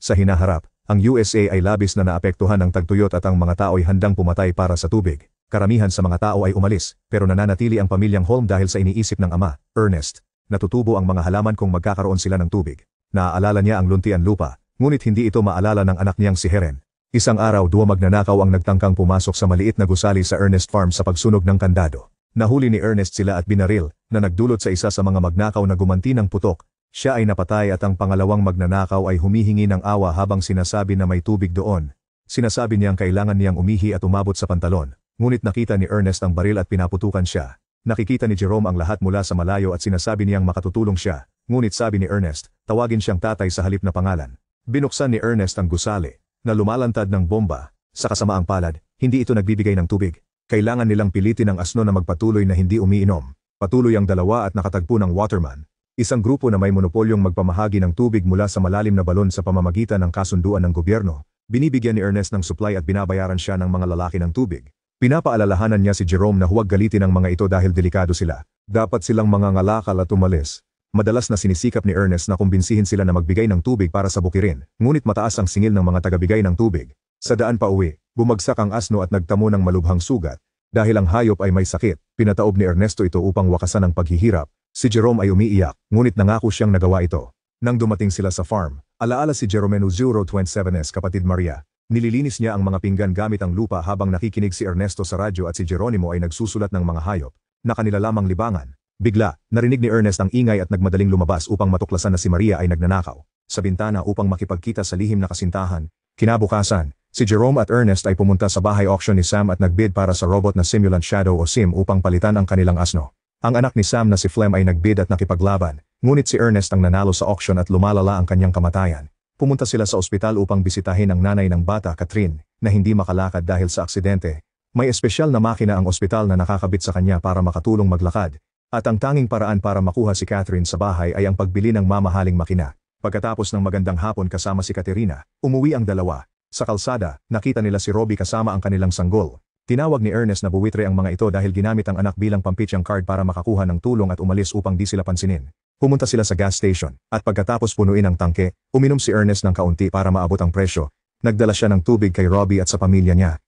Sa hinaharap, ang USA ay labis na naapektuhan ng tagtuyot at ang mga tao ay handang pumatay para sa tubig. Karamihan sa mga tao ay umalis, pero nananatili ang pamilyang Holm dahil sa iniisip ng ama, Ernest. Natutubo ang mga halaman kung magkakaroon sila ng tubig. Naaalala niya ang luntian lupa, ngunit hindi ito maalala ng anak niyang si Heren. Isang araw, dua magnanakaw ang nagtangkang pumasok sa maliit na gusali sa Ernest Farm sa pagsunog ng kandado. Nahuli ni Ernest sila at binaril, na nagdulot sa isa sa mga magnakaw na gumanti ng putok. Siya ay napatay at ang pangalawang magnanakaw ay humihingi ng awa habang sinasabi na may tubig doon. Sinasabi niyang kailangan niyang umihi at umabot sa pantalon, ngunit nakita ni Ernest ang baril at pinaputukan siya. Nakikita ni Jerome ang lahat mula sa malayo at sinasabi niyang makatutulong siya, ngunit sabi ni Ernest, tawagin siyang tatay sa halip na pangalan. Binuksan ni Ernest ang gusali, na lumalantad ng bomba. Sa kasamaang palad, hindi ito nagbibigay ng tubig. Kailangan nilang pilitin ang asno na magpatuloy na hindi umiinom. Patuloy ang dalawa at nakatagpo ng waterman. Isang grupo na may monopolyong magpamahagi ng tubig mula sa malalim na balon sa pamamagitan ng kasunduan ng gobyerno. Binibigyan ni Ernest ng supply at binabayaran siya ng mga lalaki ng tubig. Pinapaalalahanan niya si Jerome na huwag galitin ang mga ito dahil delikado sila. Dapat silang mangangalakal at umalis. Madalas na sinisikap ni Ernest na kumbinsihin sila na magbigay ng tubig para sa bukirin, ngunit mataas ang singil ng mga tagabigay ng tubig. Sa daan pa uwi, bumagsak ang asno at nagtamo ng malubhang sugat. Dahil ang hayop ay may sakit, pinataob ni Ernesto ito upang wakasan ang paghihirap. Si Jerome ay umiiyak, ngunit nangako siyang nagawa ito. Nang dumating sila sa farm, alaala si Jerome 027's kapatid Maria. Nililinis niya ang mga pinggan gamit ang lupa habang nakikinig si Ernesto sa radyo at si Geronimo ay nagsusulat ng mga hayop na kanila lamang libangan. Bigla, narinig ni Ernest ang ingay at nagmadaling lumabas upang matuklasan na si Maria ay nagnanakaw sa bintana upang makipagkita sa lihim na kasintahan. Kinabukasan, si Jerome at Ernest ay pumunta sa bahay auction ni Sam at nagbid para sa robot na Simulant Shadow o Sim upang palitan ang kanilang asno. Ang anak ni Sam na si Flem ay nagbid at nakipaglaban, ngunit si Ernest ang nanalo sa auction at lumalala ang kanyang kamatayan. Pumunta sila sa ospital upang bisitahin ang nanay ng bata, Catherine, na hindi makalakad dahil sa aksidente. May espesyal na makina ang ospital na nakakabit sa kanya para makatulong maglakad. At ang tanging paraan para makuha si Catherine sa bahay ay ang pagbili ng mamahaling makina. Pagkatapos ng magandang hapon kasama si Caterina, umuwi ang dalawa. Sa kalsada, nakita nila si Robbie kasama ang kanilang sanggol. Tinawag ni Ernest na buwitre ang mga ito dahil ginamit ang anak bilang pampitsyang card para makakuha ng tulong at umalis upang di sila pansinin. Pumunta sila sa gas station, at pagkatapos punuin ang tangke, uminom si Ernest ng kaunti para maabot ang presyo. Nagdala siya ng tubig kay Robbie at sa pamilya niya.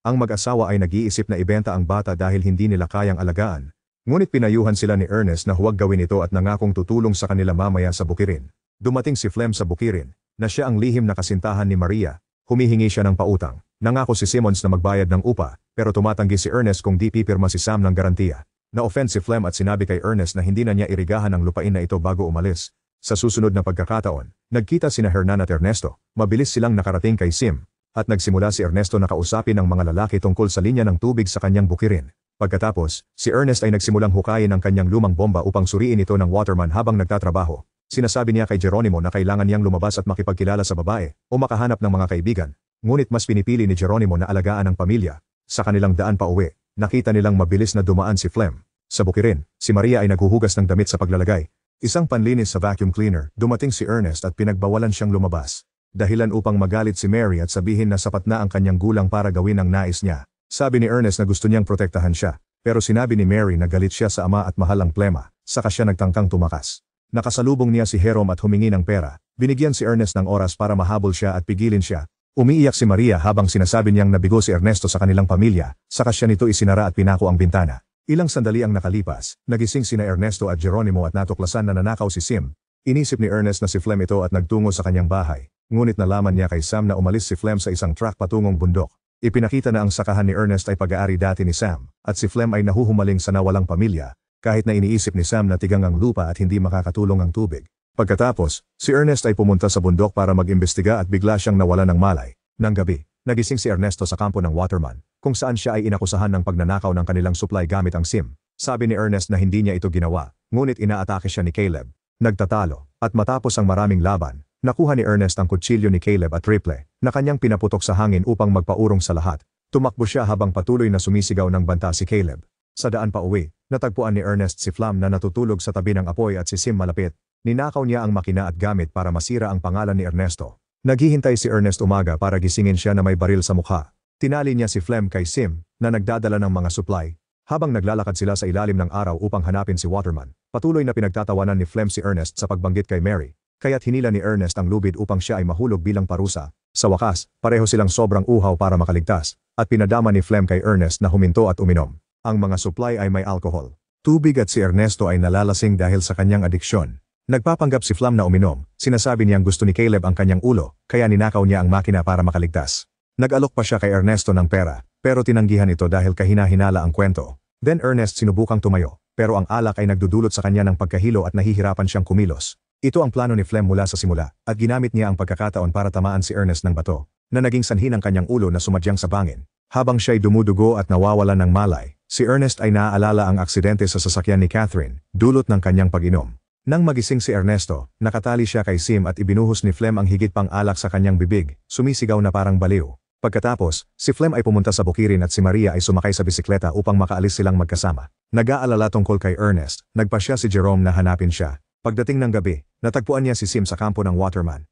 Ang mag-asawa ay nag-iisip na ibenta ang bata dahil hindi nila kayang alagaan. Ngunit pinayuhan sila ni Ernest na huwag gawin ito at nangakong tutulong sa kanila mamaya sa bukirin. Dumating si Flem sa bukirin, na siya ang lihim na kasintahan ni Maria. Humihingi siya ng pautang. Nangako si Simmons na magbayad ng upa, pero tumatanggi si Ernest kung di pipirma si Sam ng garantiya. Na-offend si Flem at sinabi kay Ernest na hindi na niya irigahan ang lupain na ito bago umalis. Sa susunod na pagkakataon, nagkita sina Hernan at Ernesto. Mabilis silang nakarating kay Sim, at nagsimula si Ernesto na kausapin ang mga lalaki tungkol sa linya ng tubig sa kanyang bukirin. Pagkatapos, si Ernest ay nagsimulang hukayin ang kanyang lumang bomba upang suriin ito ng waterman habang nagtatrabaho. Sinasabi niya kay Geronimo na kailangan niyang lumabas at makipagkilala sa babae o makahanap ng mga kaibigan. Ngunit mas pinipili ni Geronimo na alagaan ang pamilya. Sa kanilang daan pa uwi, nakita nilang mabilis na dumaan si Flem. Sa bukirin, si Maria ay naghuhugas ng damit sa paglalagay. Isang panlinis sa vacuum cleaner, dumating si Ernest at pinagbawalan siyang lumabas. Dahilan upang magalit si Mary at sabihin na sapat na ang kanyang gulang para gawin ang nais niya. Sabi ni Ernest na gusto niyang protektahan siya, pero sinabi ni Mary na galit siya sa ama at mahal ang plema, saka siya nagtangkang tumakas. Nakasalubong niya si Jerome at humingi ng pera. Binigyan si Ernest ng oras para mahabol siya at pigilin siya. Umiiyak si Maria habang sinasabi niyang nabigo si Ernesto sa kanilang pamilya, saka siya nito isinara at pinako ang bintana. Ilang sandali ang nakalipas, nagising sina Ernesto at Geronimo at natuklasan na nanakaw si Sim. Inisip ni Ernest na si Flem ito at nagtungo sa kanyang bahay. Ngunit nalaman niya kay Sam na umalis si Flem sa isang truck patungong bundok. Ipinakita na ang sakahan ni Ernest ay pag-aari dati ni Sam, at si Flem ay nahuhumaling sa nawalang pamilya, kahit na iniisip ni Sam na tigang ang lupa at hindi makakatulong ang tubig. Pagkatapos, si Ernest ay pumunta sa bundok para mag-imbestiga at bigla siyang nawalan ng malay. Nang gabi, nagising si Ernesto sa kampo ng waterman, kung saan siya ay inakusahan ng pagnanakaw ng kanilang supply gamit ang SIM. Sabi ni Ernest na hindi niya ito ginawa, ngunit inaatake siya ni Caleb. Nagtatalo, at matapos ang maraming laban, nakuha ni Ernest ang kutsilyo ni Caleb at rifle, na kanyang pinaputok sa hangin upang magpaurong sa lahat. Tumakbo siya habang patuloy na sumisigaw ng banta si Caleb. Sa daan pa uwi, natagpuan ni Ernest si Flam na natutulog sa tabi ng apoy at si Sim malapit. Ninakaw niya ang makina at gamit para masira ang pangalan ni Ernesto. Naghihintay si Ernest umaga para gisingin siya na may baril sa mukha. Tinali niya si Flem kay Sim, na nagdadala ng mga supply. Habang naglalakad sila sa ilalim ng araw upang hanapin si Waterman, patuloy na pinagtatawanan ni Flem si Ernest sa pagbanggit kay Mary. kaya't hinila ni Ernest ang lubid upang siya ay mahulog bilang parusa. Sa wakas, pareho silang sobrang uhaw para makaligtas, at pinadama ni Flem kay Ernest na huminto at uminom. Ang mga supply ay may alcohol, tubig at si Ernesto ay nalalasing dahil sa kanyang adiksyon. Nagpapanggap si Flem na uminom, sinasabi niyang gusto ni Caleb ang kanyang ulo, kaya ninakaw niya ang makina para makaligtas. Nag-alok pa siya kay Ernesto ng pera, pero tinanggihan ito dahil kahina-hinala ang kwento. Then Ernest sinubukang tumayo, pero ang alak ay nagdudulot sa kanya ng pagkahilo at nahihirapan siyang kumilos. Ito ang plano ni Flem mula sa simula, at ginamit niya ang pagkakataon para tamaan si Ernest ng bato, na naging sanhi ng kanyang ulo na sumadyang sa bangin. Habang siya'y dumudugo at nawawalan ng malay, si Ernest ay naaalala ang aksidente sa sasakyan ni Catherine, dulot ng kanyang pag-inom. Nang magising si Ernesto, nakatali siya kay Sim at ibinuhos ni Flem ang higit pang alak sa kanyang bibig, sumisigaw na parang baliw. Pagkatapos, si Flem ay pumunta sa bukirin at si Maria ay sumakay sa bisikleta upang makaalis silang magkasama. Nag-aalala tungkol kay Ernest, nagpasya si Jerome na hanapin siya. Pagdating ng gabi, natagpuan niya si Sim sa kampo ng waterman.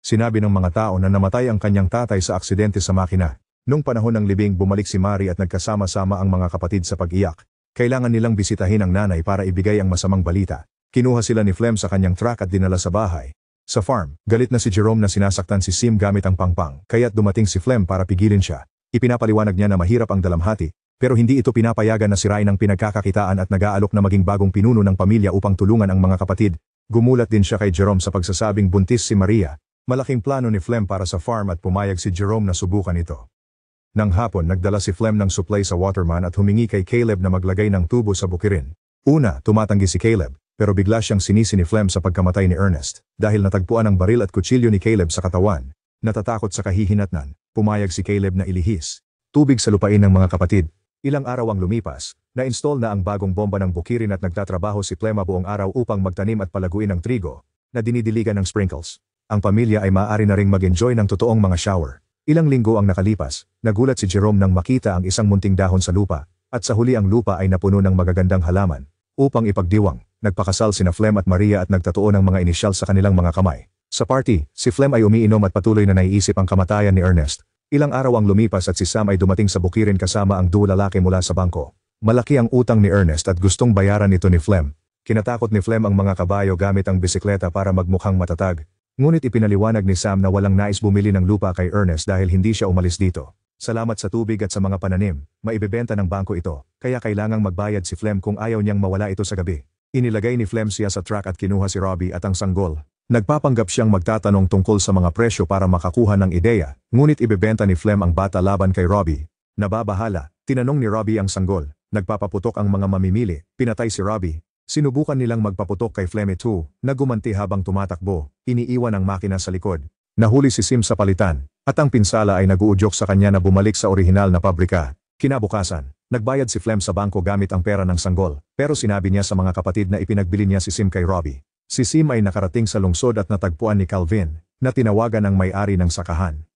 Sinabi ng mga tao na namatay ang kanyang tatay sa aksidente sa makina. Nung panahon ng libing bumalik si Mari at nagkasama-sama ang mga kapatid sa pag-iyak. Kailangan nilang bisitahin ang nanay para ibigay ang masamang balita. Kinuha sila ni Flem sa kanyang truck at dinala sa bahay. Sa farm, galit na si Jerome na sinasaktan si Sim gamit ang pangpang, kaya't dumating si Flem para pigilin siya. Ipinapaliwanag niya na mahirap ang dalamhati, pero hindi ito pinapayagan na sirain ang pinagkakakitaan at nag-aalok na maging bagong pinuno ng pamilya upang tulungan ang mga kapatid. Gumulat din siya kay Jerome sa pagsasabing buntis si Maria. Malaking plano ni Flem para sa farm at pumayag si Jerome na subukan ito. Nang hapon, nagdala si Flem ng supply sa waterman at humingi kay Caleb na maglagay ng tubo sa bukirin. Una, tumatanggi si Caleb. Pero bigla siyang sinisi ni Flem sa pagkamatay ni Ernest, dahil natagpuan ang baril at kutsilyo ni Caleb sa katawan. Natatakot sa kahihinatnan, pumayag si Caleb na ilihis tubig sa lupain ng mga kapatid. Ilang araw ang lumipas, na-install na ang bagong bomba ng bukirin at nagtatrabaho si Flem buong araw upang magtanim at palaguin ang trigo, na dinidiligan ng sprinkles. Ang pamilya ay maaari na ring mag-enjoy ng totoong mga shower. Ilang linggo ang nakalipas, nagulat si Jerome nang makita ang isang munting dahon sa lupa, at sa huli ang lupa ay napuno ng magagandang halaman. Upang ipagdiwang, nagpakasal sina Flem at Maria at nagtatuo ng mga inisyal sa kanilang mga kamay. Sa party, si Flem ay umiinom at patuloy na naiisip ang kamatayan ni Ernest. Ilang araw ang lumipas at si Sam ay dumating sa bukirin kasama ang duo lalaki mula sa bangko. Malaki ang utang ni Ernest at gustong bayaran ito ni Flem. Kinatakot ni Flem ang mga kabayo gamit ang bisikleta para magmukhang matatag. Ngunit ipinaliwanag ni Sam na walang nais bumili ng lupa kay Ernest dahil hindi siya umalis dito. Salamat sa tubig at sa mga pananim, maibebenta ng bangko ito, kaya kailangang magbayad si Flem kung ayaw niyang mawala ito sa gabi. Inilagay ni Flem siya sa truck at kinuha si Robbie at ang sanggol. Nagpapanggap siyang magtatanong tungkol sa mga presyo para makakuha ng ideya, ngunit ibebenta ni Flem ang bata laban kay Robbie. Nababahala, tinanong ni Robbie ang sanggol, nagpapaputok ang mga mamimili, pinatay si Robbie. Sinubukan nilang magpaputok kay Flem ito, na gumanti habang tumatakbo, iniiwan ang makina sa likod. Nahuli si Sim sa palitan, at ang pinsala ay naguudyok sa kanya na bumalik sa orihinal na pabrika. Kinabukasan, nagbayad si Flem sa bangko gamit ang pera ng sanggol, pero sinabi niya sa mga kapatid na ipinagbili niya si Sim kay Robbie. Si Sim ay nakarating sa lungsod at natagpuan ni Calvin, na tinawagan ang may-ari ng sakahan.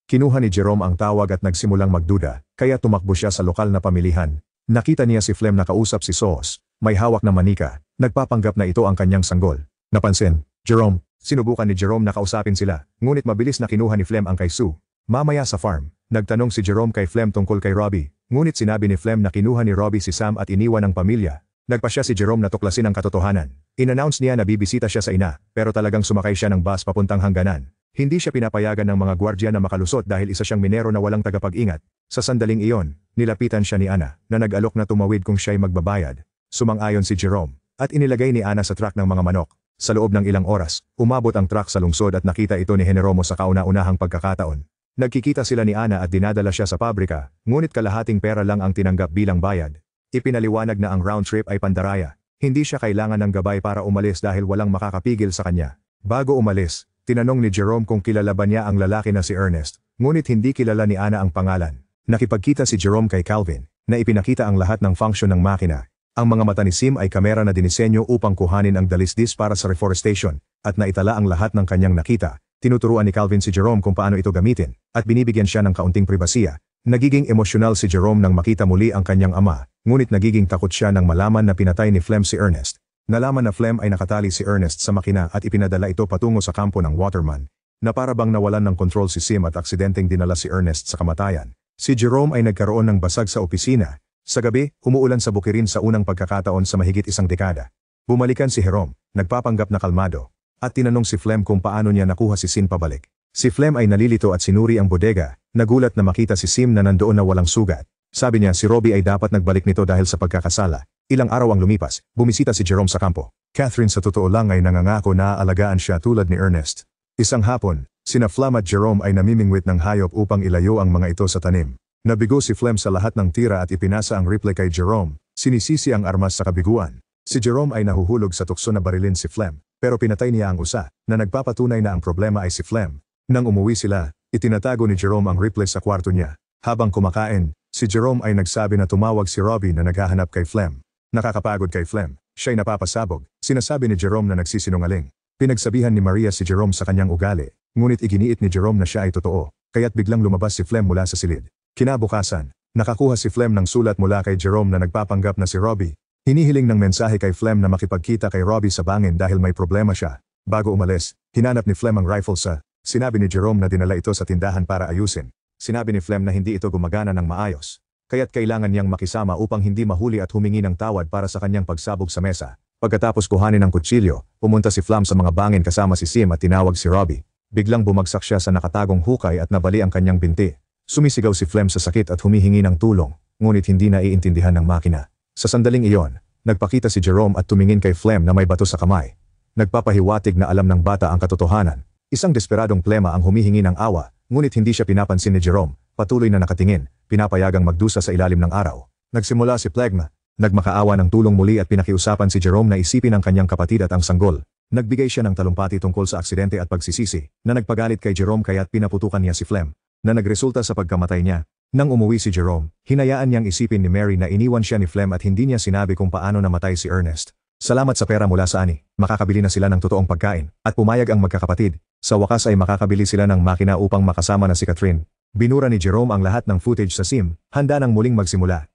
Kinuha ni Jerome ang tawag at nagsimulang magduda, kaya tumakbo siya sa lokal na pamilihan. Nakita niya si Flem na kausap si Sauce, may hawak na manika, nagpapanggap na ito ang kanyang sanggol. Napansin, Jerome, sinubukan ni Jerome na kausapin sila, ngunit mabilis na kinuha ni Flem ang kay Sue. Mamaya sa farm, nagtanong si Jerome kay Flem tungkol kay Robbie, ngunit sinabi ni Flem na kinuha ni Robbie si Sam at iniwan ang pamilya. Nagpasya si Jerome na tuklasin ang katotohanan. In-announce niya na bibisita siya sa ina, pero talagang sumakay siya ng bus papuntang hangganan. Hindi siya pinapayagan ng mga gwardya na makalusot dahil isa siyang minero na walang tagapag-ingat. Sa sandaling iyon, nilapitan siya ni Ana, na nag-alok na tumawid kung siya'y magbabayad. Sumang-ayon si Jerome, at inilagay ni Ana sa truck ng mga manok. Sa loob ng ilang oras, umabot ang truck sa lungsod at nakita ito ni Jeneromo sa kauna-unahang pagkakataon. Nagkikita sila ni Ana at dinadala siya sa pabrika, ngunit kalahating pera lang ang tinanggap bilang bayad. Ipinaliwanag na ang round trip ay pandaraya. Hindi siya kailangan ng gabay para umalis dahil walang makakapigil sa kanya. Bago umalis, tinanong ni Jerome kung kilala ba niya ang lalaki na si Ernest, ngunit hindi kilala ni Ana ang pangalan. Nakipagkita si Jerome kay Calvin, na ipinakita ang lahat ng function ng makina. Ang mga mata ni Sim ay kamera na dinisenyo upang kuhanin ang dalisdis para sa reforestation, at naitala ang lahat ng kanyang nakita. Tinuturuan ni Calvin si Jerome kung paano ito gamitin, at binibigyan siya ng kaunting pribasiya. Nagiging emosyonal si Jerome nang makita muli ang kanyang ama, ngunit nagiging takot siya nang malaman na pinatay ni Flem si Ernest. Nalaman na Flem ay nakatali si Ernest sa makina at ipinadala ito patungo sa kampo ng waterman, na para bang nawalan ng kontrol si Sim at aksidenteng dinala si Ernest sa kamatayan. Si Jerome ay nagkaroon ng basag sa opisina. Sa gabi, umuulan sa bukirin sa unang pagkakataon sa mahigit isang dekada. Bumalikan si Jerome, nagpapanggap na kalmado. At tinanong si Flem kung paano niya nakuha si Sim pabalik. Si Flem ay nalilito at sinuri ang bodega, nagulat na makita si Sim na nandoon na walang sugat. Sabi niya si Robbie ay dapat nagbalik nito dahil sa pagkakasala. Ilang araw ang lumipas, bumisita si Jerome sa kampo. Catherine sa totoo lang ay nangangako na aalagaan siya tulad ni Ernest. Isang hapon, sina Flem at Jerome ay namimingwit ng hayop upang ilayo ang mga ito sa tanim. Nabigo si Flem sa lahat ng tira at ipinasa ang rifle kay Jerome. Sinisisi ang armas sa kabiguan. Si Jerome ay nahuhulog sa tukso na barilin si Flem, pero pinatay niya ang usa, na nagpapatunay na ang problema ay si Flem. Nang umuwi sila, itinatago ni Jerome ang rifle sa kwarto niya. Habang kumakain, si Jerome ay nagsabi na tumawag si Robbie na naghahanap kay Flem. Nakakapagod kay Flem, siya'y napapasabog. Sinasabi ni Jerome na nagsisinungaling. Pinagsabihan ni Maria si Jerome sa kanyang ugali, ngunit iginiit ni Jerome na siya ay totoo, kaya't biglang lumabas si Flem mula sa silid. Kinabukasan, nakakuha si Flem ng sulat mula kay Jerome na nagpapanggap na si Robbie. Hinihiling ng mensahe kay Flem na makipagkita kay Robbie sa bangin dahil may problema siya. Bago umalis, hinanap ni Flem ang rifle sa. Sinabi ni Jerome na dinala ito sa tindahan para ayusin. Sinabi ni Flem na hindi ito gumagana ng maayos. Kaya't kailangan niyang makisama upang hindi mahuli at humingi ng tawad para sa kanyang pagsabog sa mesa. Pagkatapos kuhanin ng kutsilyo, pumunta si Flem sa mga bangin kasama si Sim at tinawag si Robbie. Biglang bumagsak siya sa nakatagong hukay at nabali ang kanyang binti. Sumisigaw si Flem sa sakit at humihingi ng tulong, ngunit hindi naiintindihan ng makina. Sa sandaling iyon, nagpakita si Jerome at tumingin kay Flem na may bato sa kamay. Nagpapahiwatig na alam ng bata ang katotohanan. Isang desperadong plema ang humihingi ng awa, ngunit hindi siya pinapansin ni Jerome, patuloy na nakatingin, pinapayagang magdusa sa ilalim ng araw. Nagsimula si Plegma, nagmakaawa ng tulong muli at pinakiusapan si Jerome na isipin ang kanyang kapatid at ang sanggol. Nagbigay siya ng talumpati tungkol sa aksidente at pagsisisi, na nagpagalit kay Jerome kaya't pinaputukan niya si Flem, na nagresulta sa pagkamatay niya. Nang umuwi si Jerome, hinayaan niyang isipin ni Mary na iniwan siya ni Flem at hindi niya sinabi kung paano namatay si Ernest. Salamat sa pera mula sa ani, makakabili na sila ng totoong pagkain, at pumayag ang magkakapatid. Sa wakas ay makakabili sila ng makina upang makasama na si Catherine. Binura ni Jerome ang lahat ng footage sa Sim, handa nang muling magsimula.